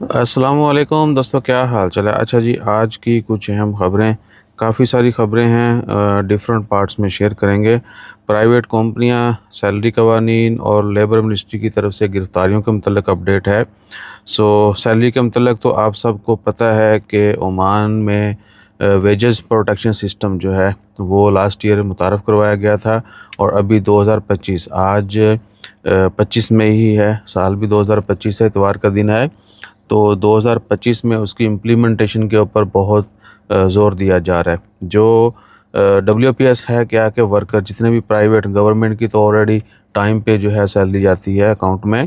السلام علیکم دوستو، کیا حال چل ہے؟ اچھا جی، آج کی کچھ اہم خبریں، کافی ساری خبریں ہیں، ڈیفرنٹ پارٹس میں شیئر کریں گے۔ پرائیویٹ کمپنیاں، سیلری قوانین اور لیبر منسٹری کی طرف سے گرفتاریوں کے متعلق اپڈیٹ ہے۔ سیلری کے متعلق تو آپ سب کو پتہ ہے کہ عمان میں ویجز پروٹیکشن سسٹم جو ہے وہ لاسٹ ایئر متعارف کروایا گیا تھا، اور ابھی 2025 آج 25 مئی ہی ہے، سال بھی 2025 ہے، اتوار کا دن ہے۔ تو 2025 میں اس کی امپلیمنٹیشن کے اوپر بہت زور دیا جا رہا ہے۔ جو WPS ہے کیا کہ ورکر جتنے بھی پرائیویٹ، گورنمنٹ کی تو آلریڈی ٹائم پہ جو ہے سیلری جاتی ہے اکاؤنٹ میں۔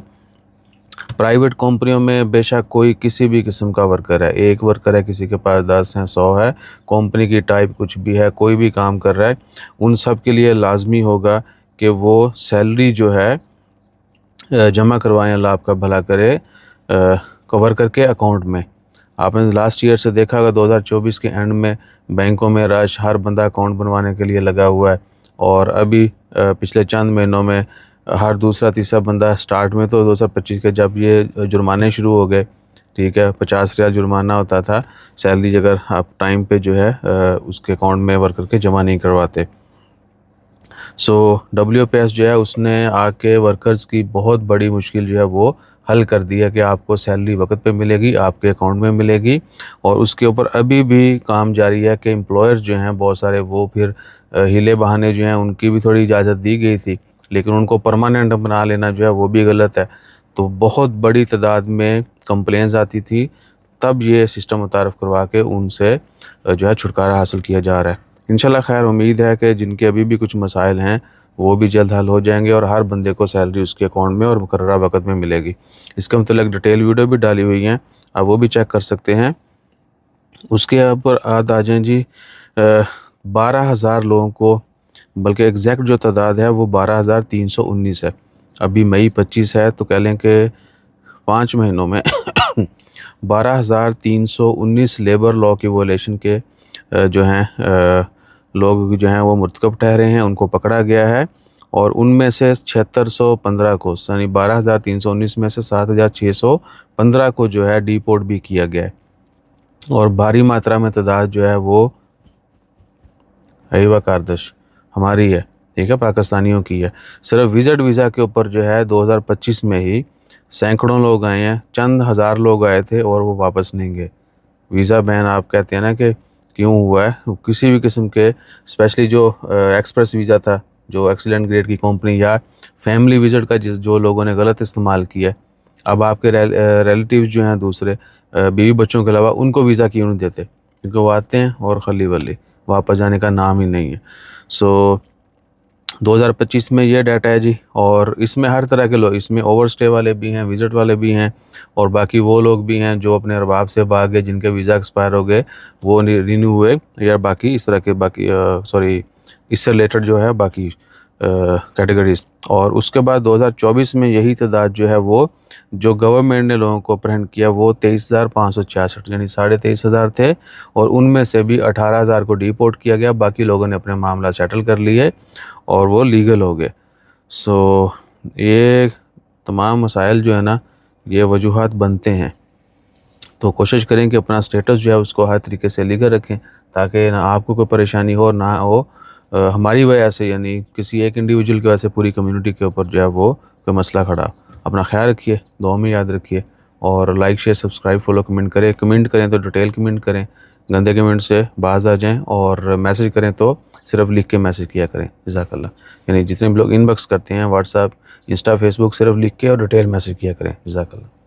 پرائیویٹ کمپنیوں میں بے شک کوئی کسی بھی قسم کا ورکر ہے، ایک ورکر ہے، کسی کے پاس 10 ہیں، 100 ہے، کمپنی کی ٹائپ کچھ بھی ہے، کوئی بھی کام کر رہا ہے، ان سب کے لیے لازمی ہوگا کہ وہ سیلری جو ہے جمع کروائیں، اللہ آپ کا بھلا کرے، ورکر کے اکاؤنٹ میں۔ آپ نے لاسٹ ایئر سے دیکھا ہوگا، 2024 کے اینڈ میں بینکوں میں رش، ہر بندہ اکاؤنٹ بنوانے کے لیے لگا ہوا ہے، اور ابھی پچھلے چند مہینوں میں ہر دوسرا تیسرا بندہ، سٹارٹ میں تو 2025 کے جب یہ جرمانے شروع ہو گئے، ٹھیک ہے، 50 ریال جرمانہ ہوتا تھا سیلری اگر آپ ٹائم پہ جو ہے اس کے اکاؤنٹ میں ورکر کے جمع نہیں کرواتے۔ WPS جو ہے اس نے آ کے ورکرز کی بہت بڑی مشکل جو ہے وہ حل کر دیا کہ آپ کو سیلری وقت پہ ملے گی، آپ کے اکاؤنٹ میں ملے گی۔ اور اس کے اوپر ابھی بھی کام جاری ہے کہ امپلائر جو ہیں بہت سارے، وہ پھر ہیلے بہانے جو ہیں ان کی بھی تھوڑی اجازت دی گئی تھی، لیکن ان کو پرماننٹ بنا لینا جو ہے وہ بھی غلط ہے۔ تو بہت بڑی تعداد میں کمپلینز آتی تھی، تب یہ سسٹم متعارف کروا کے ان سے جو ہے چھٹکارا حاصل کیا جا رہا ہے۔ انشاءاللہ خیر، امید ہے کہ جن کے ابھی بھی کچھ مسائل ہیں وہ بھی جلد حل ہو جائیں گے، اور ہر بندے کو سیلری اس کے اکاؤنٹ میں اور مقررہ وقت میں ملے گی۔ اس کے متعلق ڈیٹیل ویڈیو بھی ڈالی ہوئی ہیں، آپ وہ بھی چیک کر سکتے ہیں۔ اس کے اوپر آ جائیں جی، 12,000 لوگوں کو، بلکہ ایگزیکٹ جو تعداد ہے وہ 12,319 ہے۔ ابھی مئی 25 ہے، تو کہہ لیں کہ 5 مہینوں میں 12,319 لیبر لا کی وائلیشن کے جو ہیں لوگ جو ہیں وہ مرتکب ٹھہرے ہیں، ان کو پکڑا گیا ہے، اور ان میں سے 7615 کو، یعنی 12,319 میں سے 7,615 کو جو ہے ڈیپورٹ بھی کیا گیا ہے، اور بھاری ماترا میں تعداد جو ہے وہ ایوہ کاردش ہماری ہے، ٹھیک ہے، پاکستانیوں کی ہے۔ صرف وزٹ ویزا کے اوپر جو ہے 2025 میں ہی سینکڑوں لوگ آئے ہیں، چند ہزار لوگ آئے تھے اور وہ واپس نہیں گئے۔ ویزا بین آپ کہتے ہیں نا کہ کیوں ہوا ہے، کسی بھی قسم کے، اسپیشلی جو ایکسپریس ویزا تھا، جو ایکسیلنٹ گریڈ کی کمپنی، یا فیملی وزٹ کا جو لوگوں نے غلط استعمال کیا ہے، اب آپ کے ریلیٹیوز جو ہیں دوسرے، بیوی بچوں کے علاوہ، ان کو ویزا کیوں نہیں دیتے؟ کیونکہ وہ آتے ہیں اور خلی ولی واپس جانے کا نام ہی نہیں ہے۔ 2025 میں یہ ڈیٹا ہے جی، اور اس میں ہر طرح کے لوگ، اس میں اوور سٹے والے بھی ہیں، وزٹ والے بھی ہیں، اور باقی وہ لوگ بھی ہیں جو اپنے ارباب سے بھاگ گئے، جن کے ویزا ایکسپائر ہو گئے، وہ رینیو ہوئے، یا باقی اس طرح کے باقی اس سے ریلیٹڈ جو ہے باقی کیٹیگریز۔ اور اس کے بعد 2024 میں یہی تعداد جو ہے وہ، جو گورنمنٹ نے لوگوں کو اپریہنڈ کیا، وہ 23,566، یعنی 23,500 تھے، اور ان میں سے بھی 18,000 کو ڈیپورٹ کیا گیا، باقی لوگوں نے اپنے معاملہ سیٹل کر لیے اور وہ لیگل ہو گئے۔ یہ تمام مسائل جو ہے نا، یہ وجوہات بنتے ہیں، تو کوشش کریں کہ اپنا سٹیٹس جو ہے اس کو ہر طریقے سے لیگل رکھیں، تاکہ نہ آپ کو کوئی پریشانی ہو، نہ ہو ہماری وجہ سے، یعنی کسی ایک انڈیویجول کی وجہ سے پوری کمیونٹی کے اوپر جو ہے وہ کوئی مسئلہ کھڑا۔ اپنا خیال رکھیے، دعا میں یاد رکھیے، اور like, share, subscribe, follow, comment کریں تو ڈیٹیل کمنٹ کریں، گندے کمنٹ سے باز آ جائیں، اور میسج کریں تو صرف لکھ کے میسج کیا کریں، جزاک اللہ۔ یعنی جتنے بھی لوگ ان باکس کرتے ہیں، واٹس ایپ، انسٹا، فیس بک، صرف لکھ کے اور ڈیٹیل میسج کیا کریں، جزاک اللہ۔